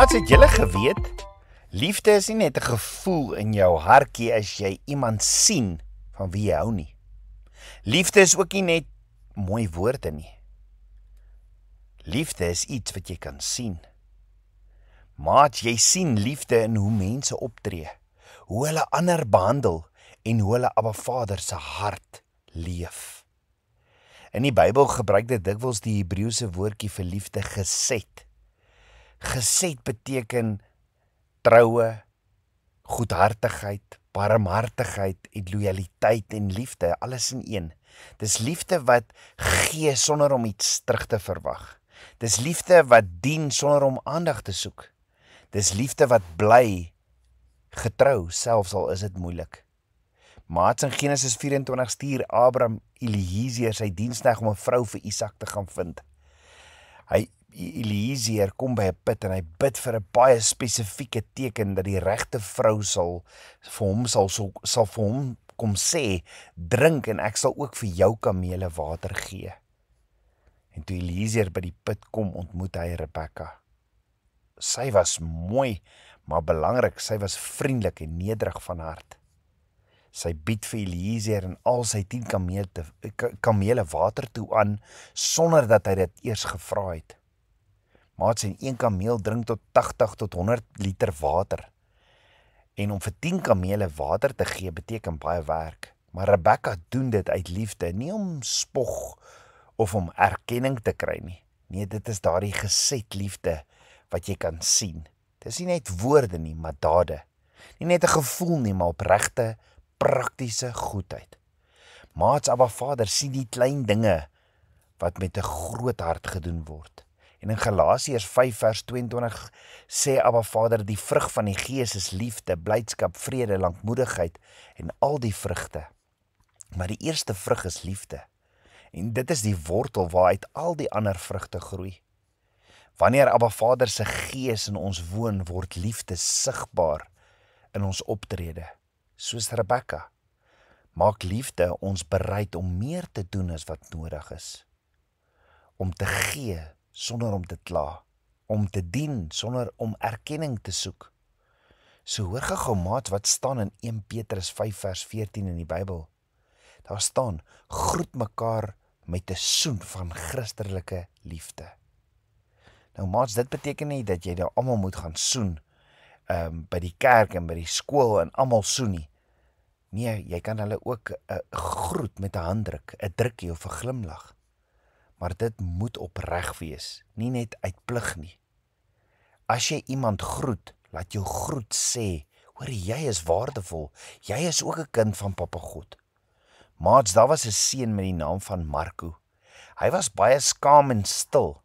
Maats, het julle geweet? Liefde is nie net 'n gevoel in jou hartjie as jy iemand sien van wie jy hou nie. Liefde is ook nie net mooi woorde nie. Liefde is iets wat jy kan sien. Maats, jy sien liefde in hoe mense optree, hoe hulle ander behandel en hoe hulle Abba Vader se hart leef. In die Bybel gebruik dit dikwels die Hebreëse woordjie vir liefde gesed. Gesed beteken troue, goedhartigheid, barmhartigheid en lojaliteit en liefde, alles in een. Dis liefde wat gee sonder om iets terug te verwag. Dis liefde wat dien sonder om aandag te soek. Dis liefde wat bly getrou, selfs al is dit moeilik. Maats, in Genesis 24 stuur Abraham Eliezer sy diensknegt om 'n vrou vir Isak te gaan vind. Eliezer kom by 'n put en hy bid vir 'n baie spesifieke teken dat die regte vrou sal vir hom kom sê, drink en ek sal ook vir jou kamele water gee. En toe Eliezer by die put kom, ontmoet hy Rebekka. Sy was mooi, maar belangrik, sy was vriendelik en nederig van hart. Sy bied vir Eliezer en al sy 10 kamele water toe aan, sonder dat hy dit eers gevra het. Maats, en 1 kameel drink tot 80 tot 100 liter water. En om vir 10 kamele water te gee, beteken baie werk. Maar Rebekka doen dit uit liefde, nie om spog of om erkenning te kry nie. Nee, dit is daardie gesed liefde wat jy kan sien. Dit is nie net woorde nie, maar dade. Nie net 'n gevoel nie, maar opregte, praktiese goedheid. Maats, Abba Vader sien die klein dinge wat met 'n groot hart gedoen word. En in Galasiërs 5 vers 22 sê Abba Vader, die vrug van die Gees is liefde, blydskap, vrede, lankmoedigheid en al die vrugte. Maar die eerste vrug is liefde. En dit is die wortel waaruit al die ander vrugte groei. Wanneer Abba Vader se Gees in ons woon, word liefde sigbaar in ons optrede. Soos Rebekka, maak liefde ons bereid om meer te doen as wat nodig is. Om te gee sonder om te kla, om te dien sonder om erkenning te soek. So hoor gou maat wat staan in 1 Petrus 5 vers 14 in die Bybel. Daar staan, groet mekaar met 'n soen van Christelike liefde. Nou maats, dit beteken nie dat jy nou almal moet gaan soen, by die kerk en by die skool en almal soen nie. Nee, jy kan hulle ook groet met 'n handdruk, 'n drukkie of 'n glimlag. Maar dit moet opreg wees, nie net uit plig nie. As jy iemand groet, laat jou groet sê, hoor jy is waardevol, jy is ook 'n kind van Papa God. Maats, daar was 'n seun met die naam van Marco. Hy was baie skaam en stil.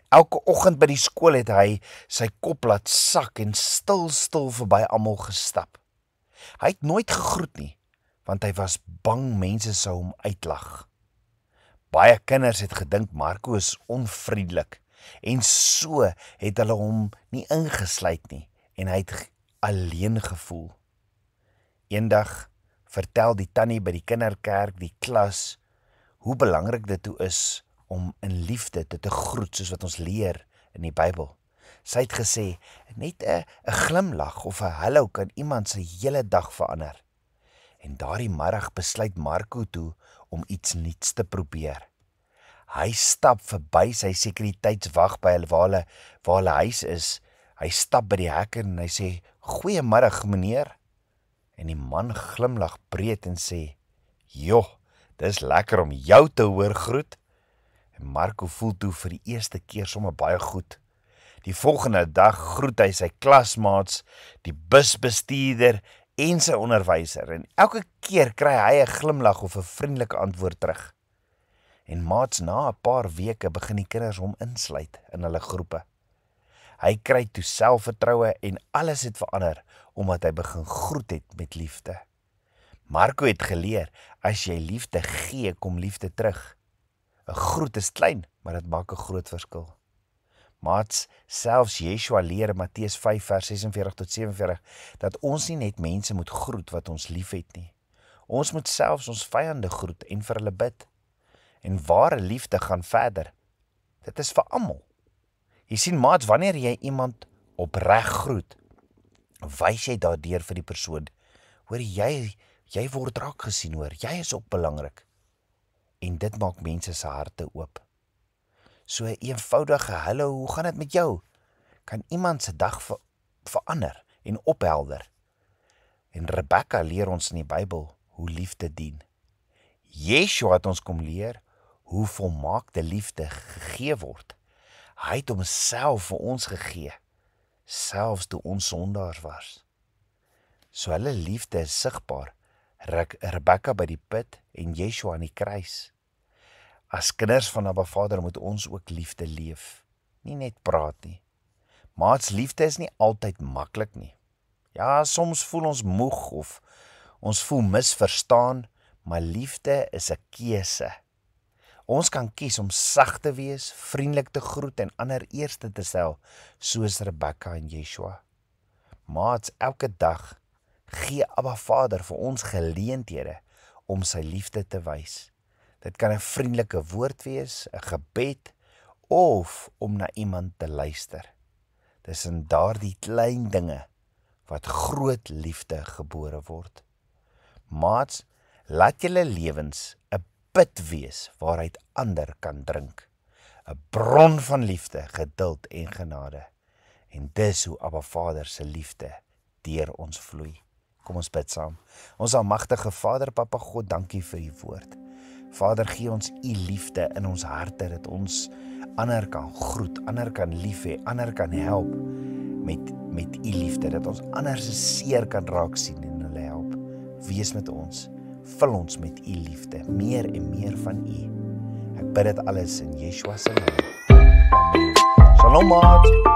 Elke oggend by die skool het hy sy kop laat sak en stil verby almal gestap. Hy het nooit gegroet nie, want hy was bang mense sou hom uitlag. Baie kinders het gedink Marco is onvriendelik en so het hulle hom nie ingesluit nie en hy het alleen gevoel. Eendag vertel die tannie by die kinderkerk die klas hoe belangrik dit toe is om in liefde te groet soos wat ons leer in die Bybel. Sy het gesê, net 'n glimlag of 'n hallo kan iemand se hele dag verander. En daardie middag besluit Marco toe om iets nuuts te probeer. Hy stap verby sy sekuriteitswag by waar hulle huis is. Hy stap by die hek en hy sê, "Goeiemiddag, meneer." En die man glimlag breed en sê, "Joh, dis lekker om jou te hoor groet." En Marco voel toe vir die eerste keer sommer baie goed. Die volgende dag groet hy sy klasmaats, die busbestuurder en sy onderwyser. En elke keer kry hy 'n glimlag of 'n vriendelike antwoord terug. En maats, na 'n paar weke begin die kinders hom insluit in hulle groepe. Hy kry toe selfvertroue en alles het verander, omdat hy begin groet het met liefde. Marco het geleer, as jy liefde gee, kom liefde terug. 'n Groet is klein, maar dit maak 'n groot verskil. Maats, selfs Yeshua leer in Matteus 5 vers 46 tot 47, dat ons nie net mense moet groet wat ons lief het nie. Ons moet selfs ons vyande groet en vir hulle bid. En ware liefde gaan verder. Dit is vir almal. Jy sien maats, wanneer jy iemand opreg groet, wys jy daardeur vir die persoon, hoor jy word raak gesien hoor, jy is ook belangrik. En dit maak mense se harte oop. So 'n eenvoudige hallo, hoe gaan dit met jou? Kan iemand se dag verander en ophelder. En Rebekka leer ons in die Bybel hoe liefde dien. Yeshua het ons kom leer hoe volmaakte liefde gegee word. Hy het homself vir ons gegee, selfs toe ons sondaars was. So hulle liefde is sigbaar, Rebekka by die put en Yeshua aan die kruis. As kinders van Abba Vader moet ons ook liefde leef, nie net praat nie. Maats, liefde is nie altyd maklik nie. Ja, soms voel ons moeg of ons voel misverstaan, maar liefde is 'n keuse. Ons kan kies om sag te wees, vriendelik te groet en ander eerste te stel, soos Rebekka en Yeshua. Maats, elke dag gee Abba Vader vir ons geleenthede om sy liefde te wys. Dit kan 'n vriendelike woord wees, 'n gebed of om na iemand te luister. Dis in daardie klein dinge wat groot liefde gebore word. Maats, laat julle lewens 'n put wees waaruit ander kan drink. 'n Bron van liefde, geduld en genade. En dis hoe Abba Vader se liefde deur ons vloei. Kom ons bid saam. Ons almagtige Vader, Papa God, dankie vir u woord. Vader, gee ons u liefde in ons harte, dat ons ander kan groet, ander kan lief hê, ander kan help met u liefde, dat ons ander se seer kan raak sien en hulle help. Wees met ons, vul ons met u liefde, meer en meer van u. Ek bid dit alles in Yeshua se naam. Amen. Shalom, maat.